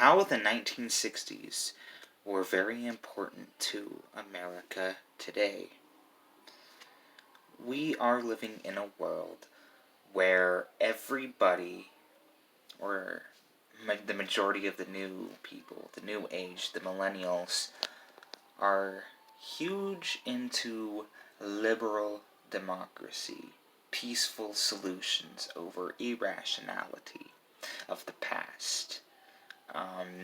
how the 1960s were very important to America today. We are living in a world where everybody, or the majority of the new people, the new age, the millennials, are huge into liberal democracy, peaceful solutions over irrationality of the past.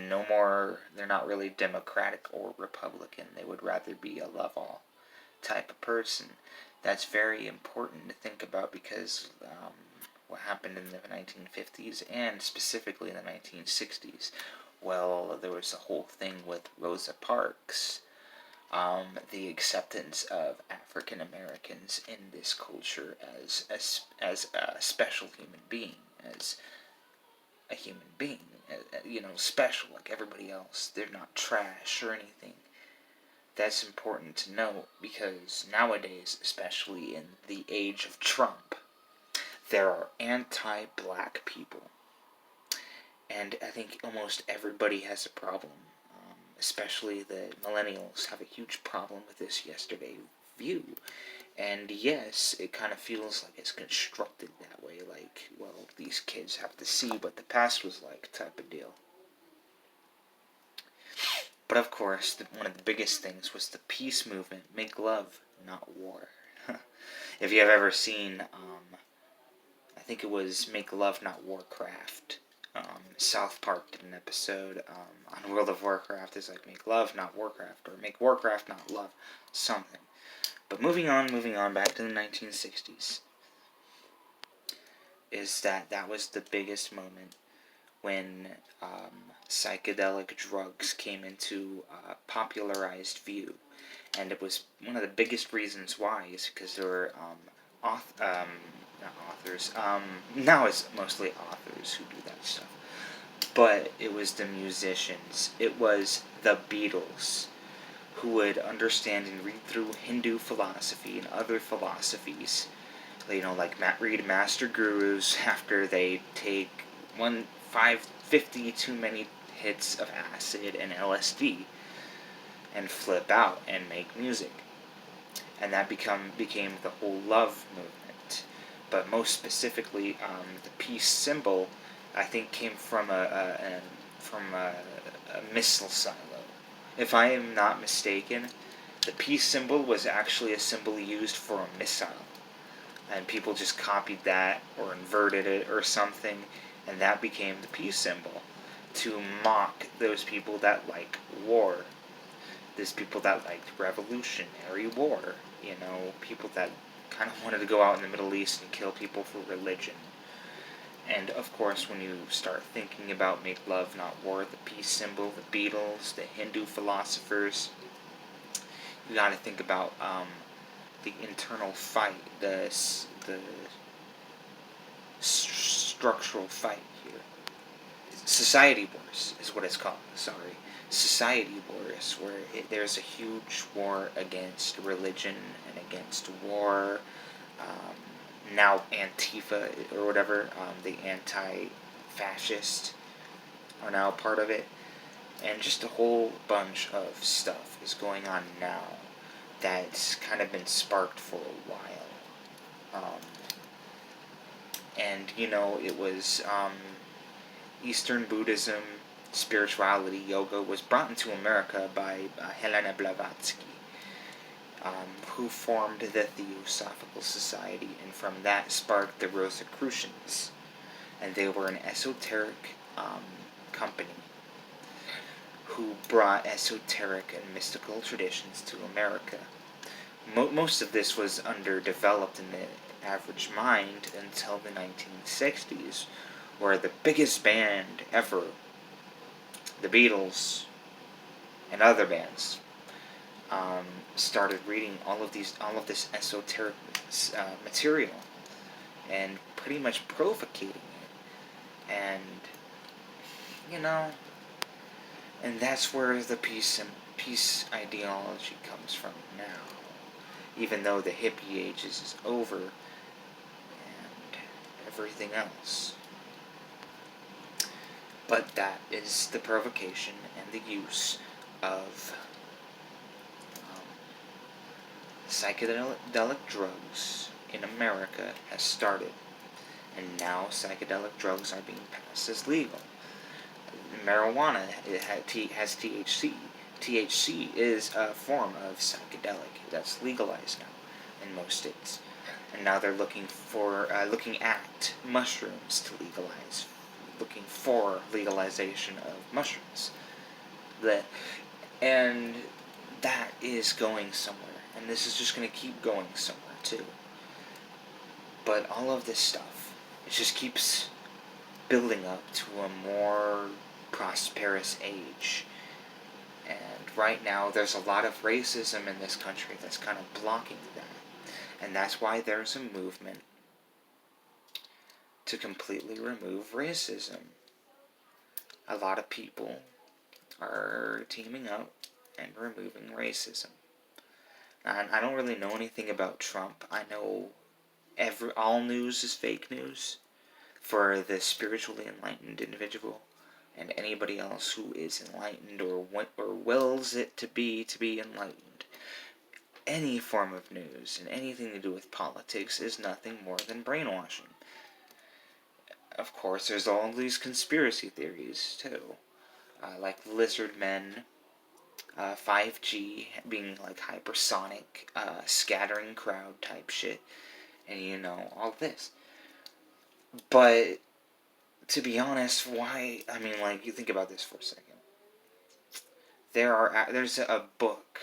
No more, they're not really Democratic or Republican. They would rather be a love-all type of person. That's very important to think about because what happened in the 1950s and specifically in the 1960s, well, there was a whole thing with Rosa Parks, the acceptance of African Americans in this culture as a special human being, as a human being, special like everybody else. They're not trash or anything. That's important to note because nowadays, especially in the age of Trump, there are anti-black people. And I think almost everybody has a problem. Especially the millennials have a huge problem with this yesterday view. And yes, it kind of feels like it's constructed that way. Like, well, these kids have to see what the past was like type of deal. But of course, one of the biggest things was the peace movement. Make love, not war. If you have ever seen, I think it was Make Love, Not Warcraft. South Park did an episode on World of Warcraft. It's like Make Love, Not Warcraft, or Make Warcraft, Not Love, something. But moving on, back to the 1960s, is that was the biggest moment when psychedelic drugs came into popularized view. And it was one of the biggest reasons why is because there were not authors. Now it's mostly authors who do that stuff. But it was the musicians. It was the Beatles who would understand and read through Hindu philosophy and other philosophies. Like read Master Gurus after they take 50 too many hits of acid and LSD and flip out and make music. And that became the whole love movement. But most specifically, the peace symbol, I think, came from a missile silo. If I am not mistaken, the peace symbol was actually a symbol used for a missile. And people just copied that or inverted it or something, and that became the peace symbol to mock those people that like war. Those people that liked revolutionary war. People that kind of wanted to go out in the Middle East and kill people for religion. And of course, when you start thinking about Make Love, Not War, the peace symbol, the Beatles, the Hindu philosophers, you got to think about the internal fight, the structural fight here. Society wars is what it's called. Society wars, where there's a huge war against religion and against war. Now Antifa or whatever, the anti-fascist, are now part of it. And just a whole bunch of stuff is going on now that's kind of been sparked for a while. And, it was Eastern Buddhism, spirituality, yoga was brought into America by Helena Blavatsky, who formed the Theosophical Society, and from that sparked the Rosicrucians. And they were an esoteric company who brought esoteric and mystical traditions to America. Most of this was underdeveloped in the average mind until the 1960s, where the biggest band ever, the Beatles, and other bands, started reading all of this esoteric material and pretty much provocating it. And and that's where the peace ideology comes from now. Even though the hippie ages is over and everything else. But that is the provocation and the use of psychedelic drugs in America has started. And now psychedelic drugs are being passed as legal. Marijuana has THC. THC is a form of psychedelic that's legalized now in most states. And now they're looking at mushrooms to legalize, looking for legalization of mushrooms. And that is going somewhere, and this is just going to keep going somewhere too. But all of this stuff, it just keeps building up to a more prosperous age. And right now, there's a lot of racism in this country that's kind of blocking that. And that's why there's a movement to completely remove racism. A lot of people are teaming up and removing racism. And I don't really know anything about Trump. I know all news is fake news for the spiritually enlightened individual, and anybody else who is enlightened or wills it to be enlightened. Any form of news and anything to do with politics is nothing more than brainwashing. Of course, there's all these conspiracy theories too, like lizard men, 5G being like hypersonic, scattering crowd type shit, and all this. But to be honest, why? I mean, like, you think about this for a second. There's a book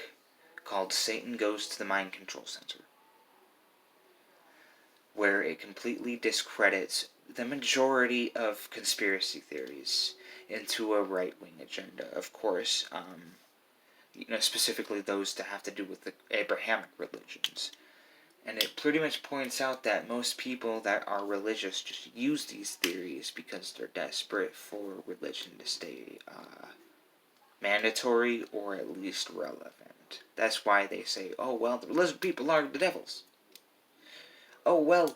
called Satan Goes to the Mind Control Center, where it completely discredits the majority of conspiracy theories into a right-wing agenda. Of course, specifically those that have to do with the Abrahamic religions. And it pretty much points out that most people that are religious just use these theories because they're desperate for religion to stay mandatory or at least relevant. That's why they say, oh, well, the religious people are the devils. Oh, well,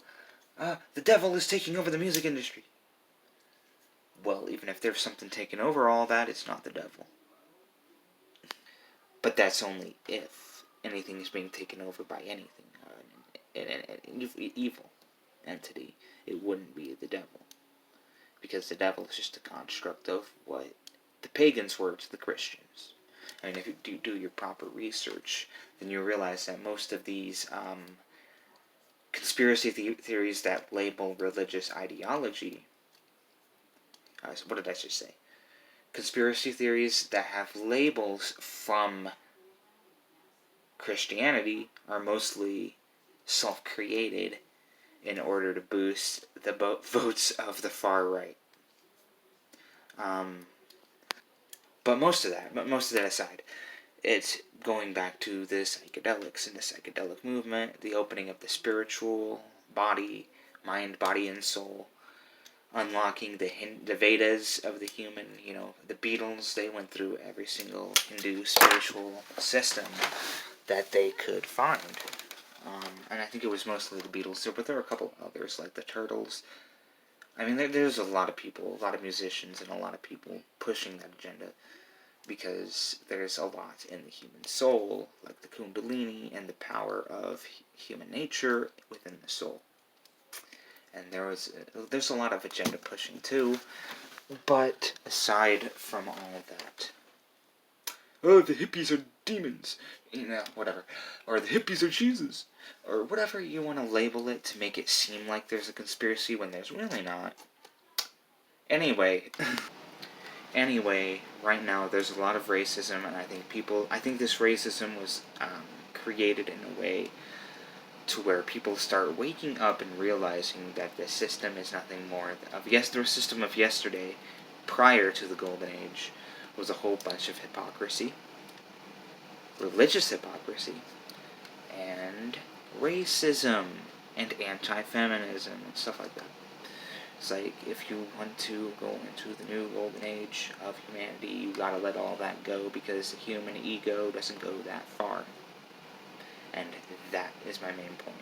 the devil is taking over the music industry. Well, even if there's something taking over all that, it's not the devil. But that's only if anything is being taken over by anything. An evil entity. It wouldn't be the devil. Because the devil is just a construct of what the pagans were to the Christians. I mean, if you do your proper research, then you realize that most of these conspiracy theories that label religious ideology, what did I just say? Conspiracy theories that have labels from Christianity are mostly self-created in order to boost the votes of the far right. But most of that aside, it's going back to the psychedelics and the psychedelic movement, the opening of the spiritual body, mind, body, and soul, unlocking the Vedas of the human. The Beatles, they went through every single Hindu spiritual system that they could find. And I think it was mostly the Beatles, but there were a couple others, like the Turtles. I mean, there's a lot of people, a lot of musicians, and a lot of people pushing that agenda, because there's a lot in the human soul, like the Kundalini and the power of human nature within the soul. And there's a lot of agenda pushing too, but aside from all that, oh, the hippies are demons, whatever, or the hippies are Jesus, or whatever you want to label it to make it seem like there's a conspiracy when there's really not. Anyway, right now there's a lot of racism, and I think this racism was created in a way to where people start waking up and realizing that the system is nothing more the system of yesterday, prior to the Golden Age, was a whole bunch of hypocrisy, religious hypocrisy, and racism, and anti-feminism, and stuff like that. It's like, if you want to go into the new Golden Age of humanity, you gotta let all that go, because the human ego doesn't go that far. And that is my main point.